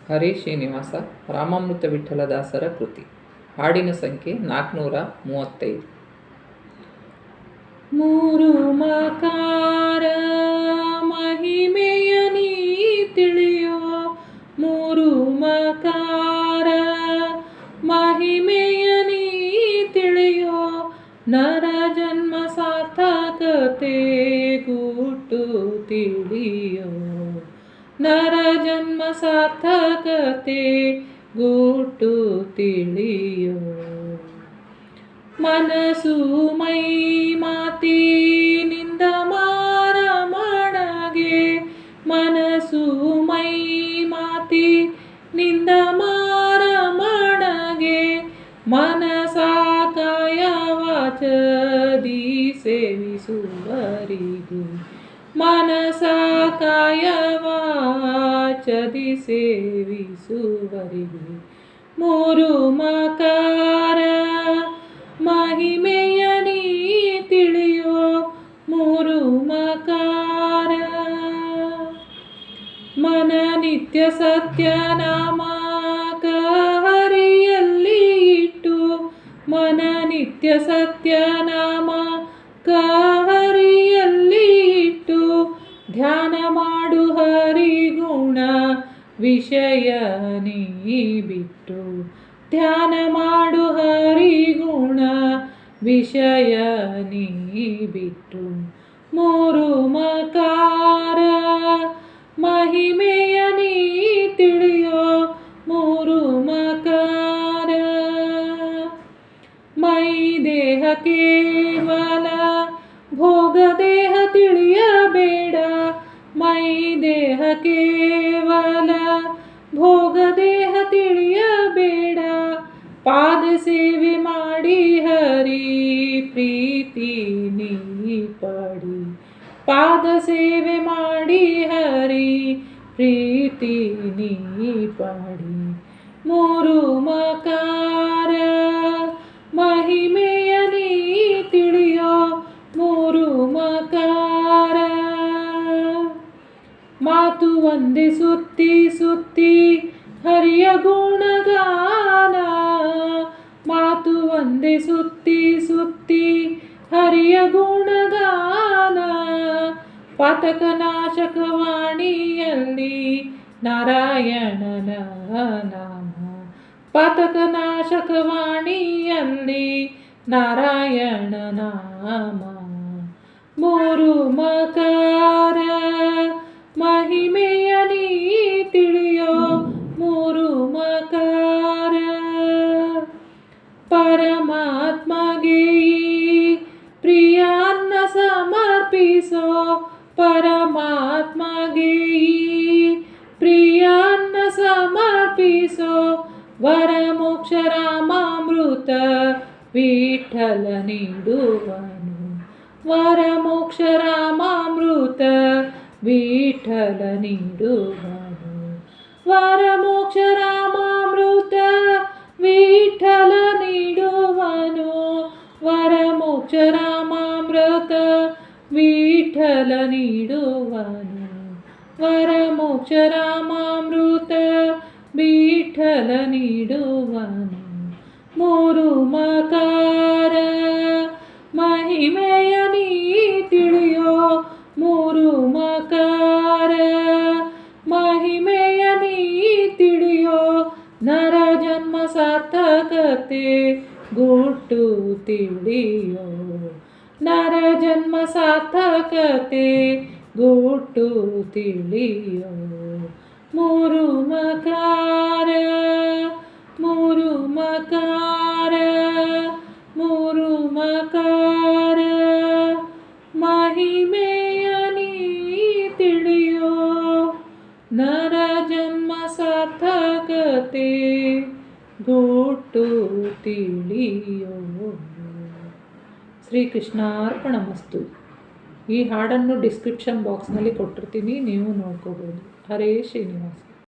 ಹರೇ ಶ್ರೀನಿವಾಸ ರಾಮಾಮೃತ ವಿಠಲದಾಸರ ಕೃತಿ. ಹಾಡಿನ ಸಂಖ್ಯೆ 435. ಮೂರು ಮಕಾರ ಮಹಿಮೆಯ ನೀ ತಿಳಿಯೋ, ಮೂರು ಮಕಾರ ಮಹಿಮೆಯ ನೀ ತಿಳಿಯೋ, ನರ ಜನ್ಮ ಸಾರ್ಥಕತೆ ಗುಟ್ಟು ತಿಳಿಯೋ, ನರ ಜನ್ಮ ಸಾರ್ಥಕತೆ ಗುಟ್ಟು ತಿಳಿಯೋ. ಮನಸ್ಸು ಮೈ ಮಾತಿ ನಿಂದ ಮಾರ ಮಾಡಗೆ, ಮನಸ್ಸು ಮೈ ಮಾತಿ ನಿಂದ ಮಾರ ಮಾಡಗೆ, ಮನಸ ಕಾಯ ವಾಚದಿ ಸೇವಿಸುವರಿಗೆ, ಮನಸ ಕಾಯ ವಾಚದಿ ಸೇವಿಸುವರಿಗೆ. ಮೂರು ಮಕಾರ ಮಹಿಮೆಯ ನೀ ತಿಳಿಯೋ, ಮೂರು ಮಕಾರ. ಮನ ನಿತ್ಯ ಸತ್ಯ ನಾಮಕ ಹರಿಯಲ್ಲಿ ಇಟ್ಟು, ಮನ ನಿತ್ಯ ಸತ್ಯ ನಾಮಕ ಹರಿಯಲ್ಲಿ ಇಟ್ಟು, ಧ್ಯಾನ ಮಾಡು ಹರಿಗುಣ ವಿಷಯ ನೀ ಬಿಟ್ಟು, ಧ್ಯಾನ ಮಾಡು ಹರಿಗುಣ ವಿಷಯ ನೀ ಬಿಟ್ಟು. ಮೂರು ಮಕಾರ ಮಹಿಮೆಯ ನೀ ತಿಳಿಯೋ, ಮೂರು ಮಕಾರ. ಮೈ ದೇಹ ಕೇವಲ ಭೋಗ ದೇಹ ತಿಳಿಯಬೇಡ, ಮೈ ದೇಹ ಕೇವಲ ಭೋಗ ದೇಹ ತಿಳಿಯಬೇಡ, ಪಾದ ಸೇವೆ ಮಾಡಿ ಹರಿ ಪ್ರೀತಿ ನೀ ಪಡಿ, ಪಾದ ಸೇವೆ ಮಾಡಿ ಹರಿ ಪ್ರೀತಿ ನೀ ಪಡಿ. ಮೂರು ಮಕಾರ ಮಹಿಮೆಯ ನೀ ತಿಳಿಯೋ, ಮೂರು ಮಕಾರ. ಮಾತು ಒಂದೇ ಸುತ್ತಿ ಸುತ್ತಿ ಹರಿಯ ಗುಣಗಾನ, ಮಾತು ಒಂದೇ ಸುತ್ತಿ ಸುತ್ತಿ ಹರಿಯ ಗುಣಗಾನ, ಪಾತಕ ನಾಶಕ ವಾಣಿಯಲ್ಲಿ ನಾರಾಯಣನ ನಾಮ, ಪಾತಕ ನಾಶಕ ವಾಣಿಯಲ್ಲಿ ನಾರಾಯಣ ನಾಮ. ಮೂರು ಮಕಾರ ಮಹಿಮೆಯ ನೀ ತಿಳಿಯೋ, ಮೂರು ಮಕಾರ. ಪರಮಾತ್ಮಗೆ ಪ್ರಿಯ ಅನ್ನ ಸಮರ್ಪಿಸೋ, ಪರಮಾತ್ಮಗೆ ಪ್ರಿಯ ಅನ್ನ ಸಮರ್ಪಿಸೋ, ವರ ಮೋಕ್ಷ ರಾಮಾಮೃತ ವಿಠಲ ನೀಡುವನು, ವರ ಮೋಕ್ಷ ರಾಮಾಮೃತ ವಿಠಲ ನೀಡುವನು, ವರ ಮೋಕ್ಷ ರಾಮಾಮೃತ ವಿಠಲ ನೀಡುವನು, ವರ ಮೋಕ್ಷ ರಾಮಾಮೃತ ವಿಠಲ ನೀಡುವನು, ವರ ಮೋಕ್ಷ ರಾಮಾಮೃತ ವಿಠಲ ನೀಡುವನು. ಮೂರು ಮಕಾರ ಮಹಿಮೆಯ ನೀ ತಿಳಿಯೋ, ಮೂರು ಮಕಾರ ಮಹಿಮೆಯ ನೀ ತಿಳಿಯೋ, ನರ ಜನ್ಮ ಸಾರ್ಥಕತೆ ಗುಟ್ಟು ತಿಳಿಯೋ, ನರ ಜನ್ಮ ಸಾರ್ಥಕತೆ ಗುಟ್ಟು ತಿಳಿಯೋ. ಮೂರು ಮಕಾರ ಮೂರು ಮಕಾರ ಮೂರು ಮಕಾರ ಮಹಿಮೆಯ ನೀ ತಿಳಿಯೋ, ನರ ಜನ್ಮ ಸಾರ್ಥಕತೆ ಗುಟ್ಟು ತಿಳಿಯೋ. ಶ್ರೀಕೃಷ್ಣಾರ್ಪಣಮಸ್ತು. ಈ ಹಾಡನ್ನು ಡಿಸ್ಕ್ರಿಪ್ಷನ್ ಬಾಕ್ಸ್ನಲ್ಲಿ ಕೊಟ್ಟಿರ್ತೀನಿ, ನೀವು ನೋಡ್ಕೋಬೋದು. ಹರೇ ಶ್ರೀನಿವಾಸ.